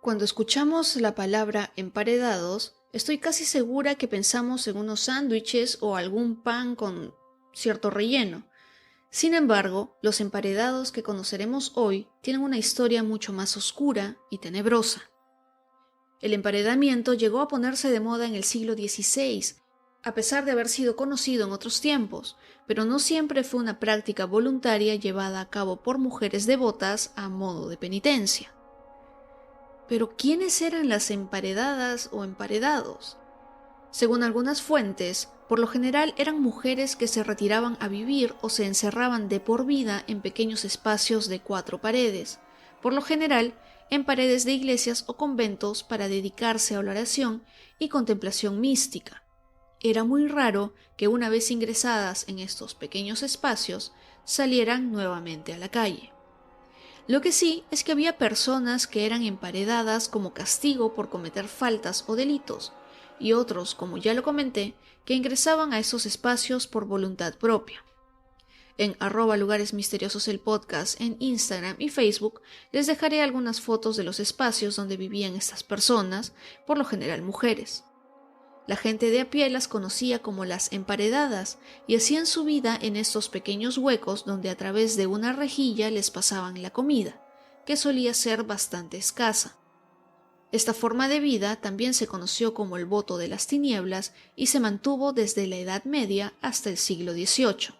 Cuando escuchamos la palabra emparedados, estoy casi segura que pensamos en unos sándwiches o algún pan con cierto relleno. Sin embargo, los emparedados que conoceremos hoy tienen una historia mucho más oscura y tenebrosa. El emparedamiento llegó a ponerse de moda en el siglo XVI, a pesar de haber sido conocido en otros tiempos, pero no siempre fue una práctica voluntaria llevada a cabo por mujeres devotas a modo de penitencia. Pero ¿quiénes eran las emparedadas o emparedados? Según algunas fuentes, por lo general eran mujeres que se retiraban a vivir o se encerraban de por vida en pequeños espacios de 4 paredes, por lo general en paredes de iglesias o conventos para dedicarse a la oración y contemplación mística. Era muy raro que una vez ingresadas en estos pequeños espacios salieran nuevamente a la calle. Lo que sí es que había personas que eran emparedadas como castigo por cometer faltas o delitos, y otros, como ya lo comenté, que ingresaban a esos espacios por voluntad propia. En @lugaresmisteriosos el podcast en Instagram y Facebook les dejaré algunas fotos de los espacios donde vivían estas personas, por lo general mujeres. La gente de a pie las conocía como las emparedadas y hacían su vida en estos pequeños huecos donde a través de una rejilla les pasaban la comida, que solía ser bastante escasa. Esta forma de vida también se conoció como el voto de las tinieblas y se mantuvo desde la Edad Media hasta el siglo XVIII.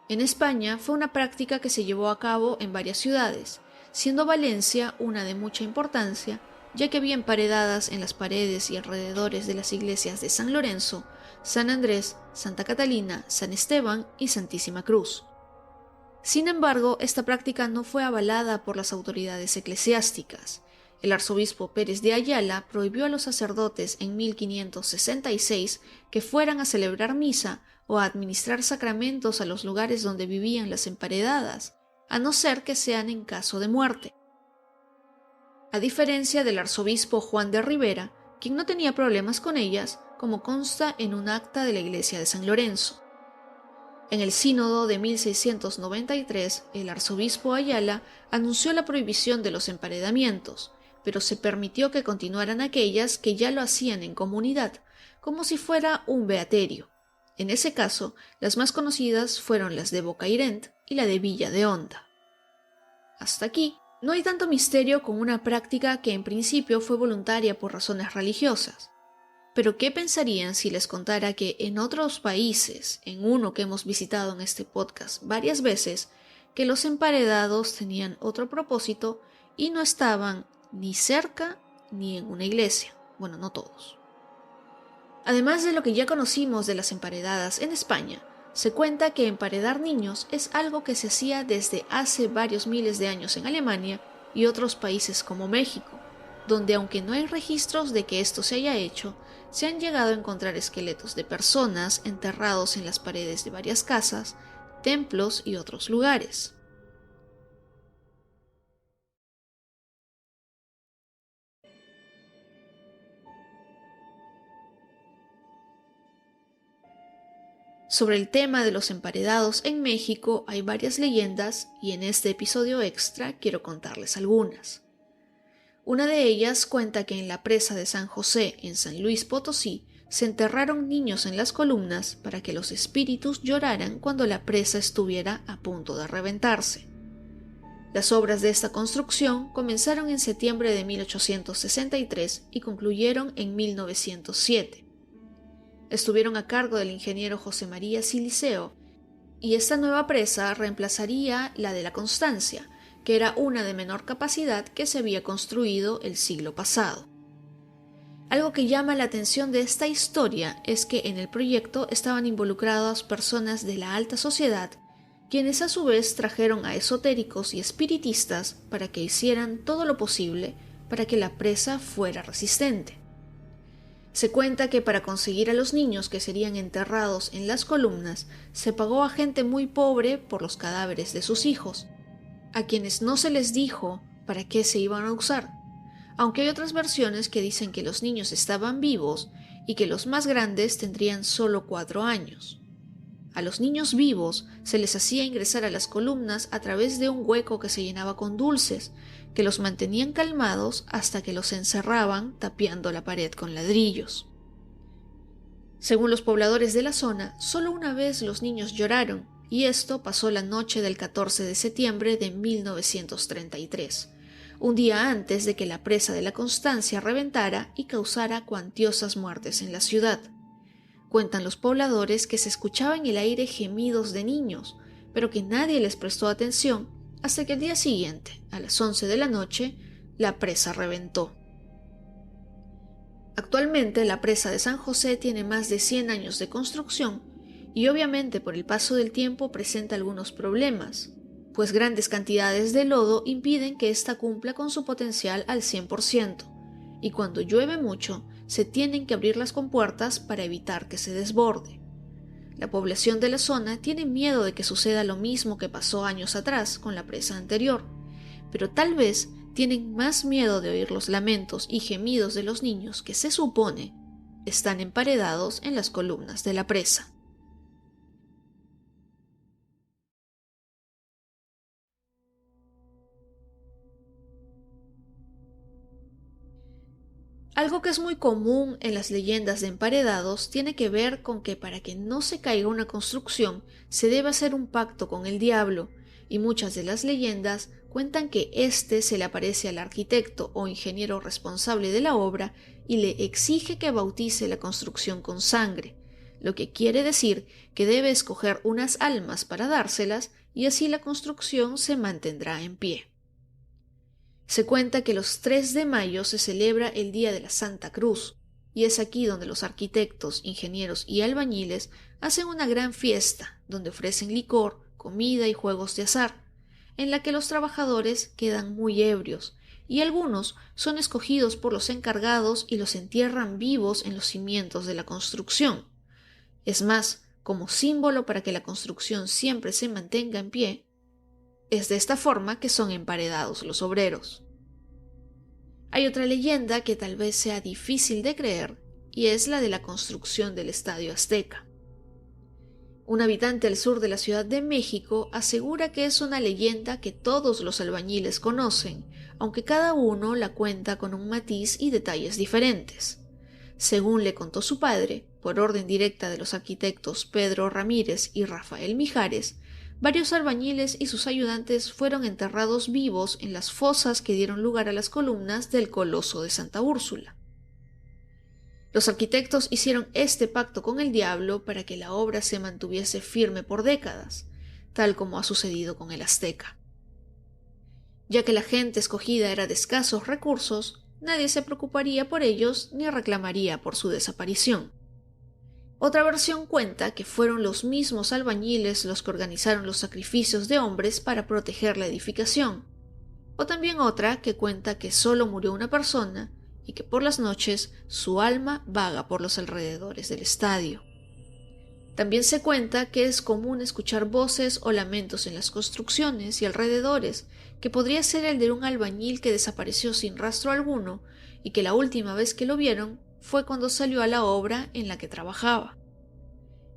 En España fue una práctica que se llevó a cabo en varias ciudades, siendo Valencia una de mucha importancia, ya que había emparedadas en las paredes y alrededores de las iglesias de San Lorenzo, San Andrés, Santa Catalina, San Esteban y Santísima Cruz. Sin embargo, esta práctica no fue avalada por las autoridades eclesiásticas. El arzobispo Pérez de Ayala prohibió a los sacerdotes en 1566 que fueran a celebrar misa o a administrar sacramentos a los lugares donde vivían las emparedadas, a no ser que sean en caso de muerte. A diferencia del arzobispo Juan de Ribera, quien no tenía problemas con ellas, como consta en un acta de la iglesia de San Lorenzo. En el sínodo de 1693, el arzobispo Ayala anunció la prohibición de los emparedamientos, pero se permitió que continuaran aquellas que ya lo hacían en comunidad, como si fuera un beaterio. En ese caso, las más conocidas fueron las de Bocairent y la de Villa de Honda. Hasta aquí, no hay tanto misterio con una práctica que en principio fue voluntaria por razones religiosas. Pero ¿qué pensarían si les contara que en otros países, en uno que hemos visitado en este podcast varias veces, que los emparedados tenían otro propósito y no estaban ni cerca ni en una iglesia? Bueno, no todos. Además de lo que ya conocimos de las emparedadas en España, se cuenta que emparedar niños es algo que se hacía desde hace varios miles de años en Alemania y otros países como México, donde aunque no hay registros de que esto se haya hecho, se han llegado a encontrar esqueletos de personas enterrados en las paredes de varias casas, templos y otros lugares. Sobre el tema de los emparedados en México hay varias leyendas y en este episodio extra quiero contarles algunas. Una de ellas cuenta que en la presa de San José en San Luis Potosí se enterraron niños en las columnas para que los espíritus lloraran cuando la presa estuviera a punto de reventarse. Las obras de esta construcción comenzaron en septiembre de 1863 y concluyeron en 1907. Estuvieron a cargo del ingeniero José María Siliceo, y esta nueva presa reemplazaría la de la Constancia, que era una de menor capacidad que se había construido el siglo pasado. Algo que llama la atención de esta historia es que en el proyecto estaban involucradas personas de la alta sociedad, quienes a su vez trajeron a esotéricos y espiritistas para que hicieran todo lo posible para que la presa fuera resistente. Se cuenta que para conseguir a los niños que serían enterrados en las columnas, se pagó a gente muy pobre por los cadáveres de sus hijos, a quienes no se les dijo para qué se iban a usar, aunque hay otras versiones que dicen que los niños estaban vivos y que los más grandes tendrían solo 4 años. A los niños vivos se les hacía ingresar a las columnas a través de un hueco que se llenaba con dulces, que los mantenían calmados hasta que los encerraban tapiando la pared con ladrillos. Según los pobladores de la zona, solo una vez los niños lloraron, y esto pasó la noche del 14 de septiembre de 1933, un día antes de que la presa de la Constancia reventara y causara cuantiosas muertes en la ciudad. Cuentan los pobladores que se escuchaba en el aire gemidos de niños, pero que nadie les prestó atención hasta que al día siguiente, a las 11 de la noche, la presa reventó. Actualmente la presa de San José tiene más de 100 años de construcción y obviamente por el paso del tiempo presenta algunos problemas, pues grandes cantidades de lodo impiden que ésta cumpla con su potencial al 100%, y cuando llueve mucho se tienen que abrir las compuertas para evitar que se desborde. La población de la zona tiene miedo de que suceda lo mismo que pasó años atrás con la presa anterior, pero tal vez tienen más miedo de oír los lamentos y gemidos de los niños que se supone están emparedados en las columnas de la presa. Algo que es muy común en las leyendas de emparedados tiene que ver con que para que no se caiga una construcción se debe hacer un pacto con el diablo, y muchas de las leyendas cuentan que éste se le aparece al arquitecto o ingeniero responsable de la obra y le exige que bautice la construcción con sangre, lo que quiere decir que debe escoger unas almas para dárselas y así la construcción se mantendrá en pie. Se cuenta que los 3 de mayo se celebra el Día de la Santa Cruz, y es aquí donde los arquitectos, ingenieros y albañiles hacen una gran fiesta, donde ofrecen licor, comida y juegos de azar, en la que los trabajadores quedan muy ebrios, y algunos son escogidos por los encargados y los entierran vivos en los cimientos de la construcción. Es más, como símbolo para que la construcción siempre se mantenga en pie, es de esta forma que son emparedados los obreros. Hay otra leyenda que tal vez sea difícil de creer, y es la de la construcción del Estadio Azteca. Un habitante al sur de la Ciudad de México asegura que es una leyenda que todos los albañiles conocen, aunque cada uno la cuenta con un matiz y detalles diferentes. Según le contó su padre, por orden directa de los arquitectos Pedro Ramírez y Rafael Mijares, varios albañiles y sus ayudantes fueron enterrados vivos en las fosas que dieron lugar a las columnas del Coloso de Santa Úrsula. Los arquitectos hicieron este pacto con el diablo para que la obra se mantuviese firme por décadas, tal como ha sucedido con el Azteca. Ya que la gente escogida era de escasos recursos, nadie se preocuparía por ellos ni reclamaría por su desaparición. Otra versión cuenta que fueron los mismos albañiles los que organizaron los sacrificios de hombres para proteger la edificación, o también otra que cuenta que solo murió una persona y que por las noches su alma vaga por los alrededores del estadio. También se cuenta que es común escuchar voces o lamentos en las construcciones y alrededores, que podría ser el de un albañil que desapareció sin rastro alguno y que la última vez que lo vieron fue cuando salió a la obra en la que trabajaba.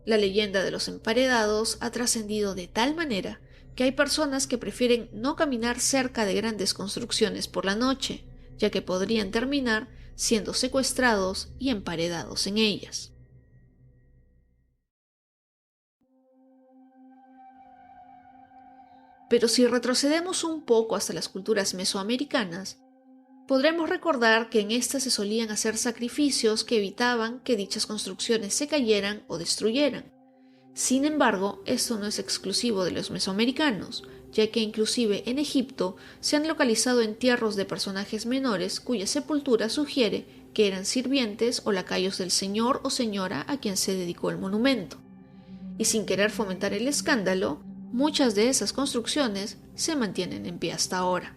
La leyenda de los emparedados ha trascendido de tal manera que hay personas que prefieren no caminar cerca de grandes construcciones por la noche, ya que podrían terminar siendo secuestrados y emparedados en ellas. Pero si retrocedemos un poco hasta las culturas mesoamericanas, podremos recordar que en estas se solían hacer sacrificios que evitaban que dichas construcciones se cayeran o destruyeran. Sin embargo, esto no es exclusivo de los mesoamericanos, ya que inclusive en Egipto se han localizado entierros de personajes menores cuya sepultura sugiere que eran sirvientes o lacayos del señor o señora a quien se dedicó el monumento. Y sin querer fomentar el escándalo, muchas de esas construcciones se mantienen en pie hasta ahora.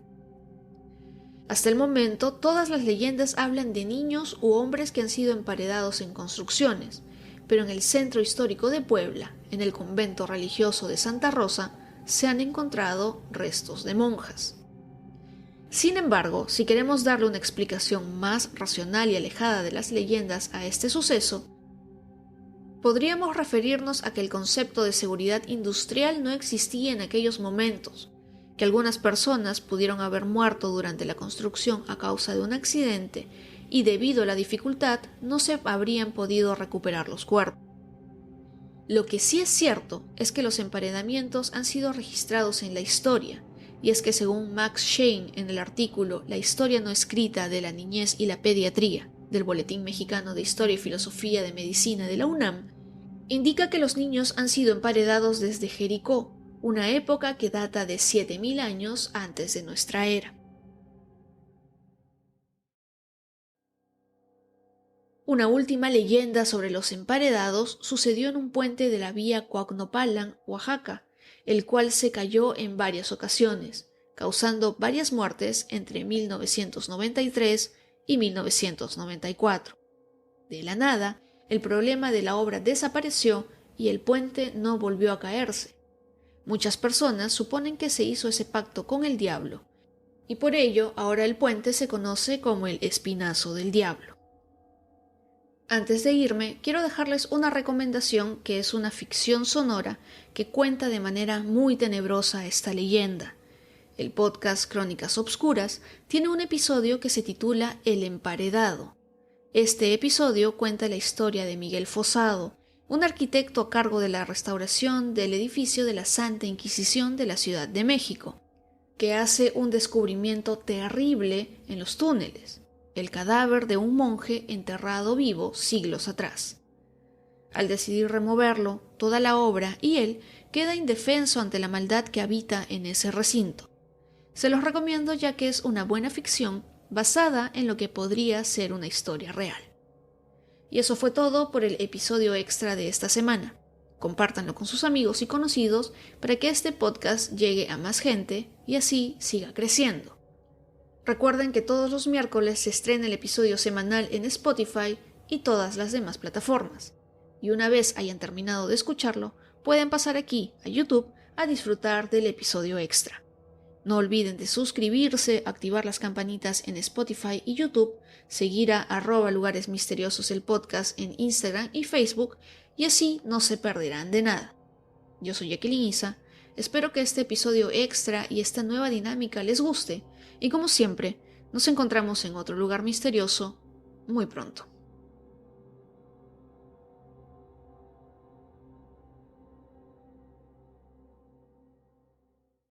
Hasta el momento, todas las leyendas hablan de niños u hombres que han sido emparedados en construcciones, pero en el centro histórico de Puebla, en el convento religioso de Santa Rosa, se han encontrado restos de monjas. Sin embargo, si queremos darle una explicación más racional y alejada de las leyendas a este suceso, Podríamos referirnos a que el concepto de seguridad industrial no existía en aquellos momentos, que algunas personas pudieron haber muerto durante la construcción a causa de un accidente y debido a la dificultad no se habrían podido recuperar los cuerpos. Lo que sí es cierto es que los emparedamientos han sido registrados en la historia, y es que según Max Shane en el artículo La historia no escrita de la niñez y la pediatría del Boletín Mexicano de Historia y Filosofía de Medicina de la UNAM, indica que los niños han sido emparedados desde Jericó, una época que data de 7000 años antes de nuestra era. Una última leyenda sobre los emparedados sucedió en un puente de la vía Coacnopalan, Oaxaca, el cual se cayó en varias ocasiones, causando varias muertes entre 1993 y 1994. De la nada, el problema de la obra desapareció y el puente no volvió a caerse. Muchas personas suponen que se hizo ese pacto con el diablo, y por ello ahora el puente se conoce como el Espinazo del Diablo. Antes de irme, quiero dejarles una recomendación que es una ficción sonora que cuenta de manera muy tenebrosa esta leyenda. El podcast Crónicas Obscuras tiene un episodio que se titula El Emparedado. Este episodio cuenta la historia de Miguel Fosado, un arquitecto a cargo de la restauración del edificio de la Santa Inquisición de la Ciudad de México, que hace un descubrimiento terrible en los túneles: el cadáver de un monje enterrado vivo siglos atrás. Al decidir removerlo, toda la obra y él queda indefenso ante la maldad que habita en ese recinto. Se los recomiendo ya que es una buena ficción basada en lo que podría ser una historia real. Y eso fue todo por el episodio extra de esta semana. Compártanlo con sus amigos y conocidos para que este podcast llegue a más gente y así siga creciendo. Recuerden que todos los miércoles se estrena el episodio semanal en Spotify y todas las demás plataformas. Y una vez hayan terminado de escucharlo, pueden pasar aquí a YouTube a disfrutar del episodio extra. No olviden de suscribirse, activar las campanitas en Spotify y YouTube, seguir a @lugaresmisteriosos el podcast en Instagram y Facebook, y así no se perderán de nada. Yo soy Jacqueline Isa, espero que este episodio extra y esta nueva dinámica les guste, y como siempre, nos encontramos en otro lugar misterioso muy pronto.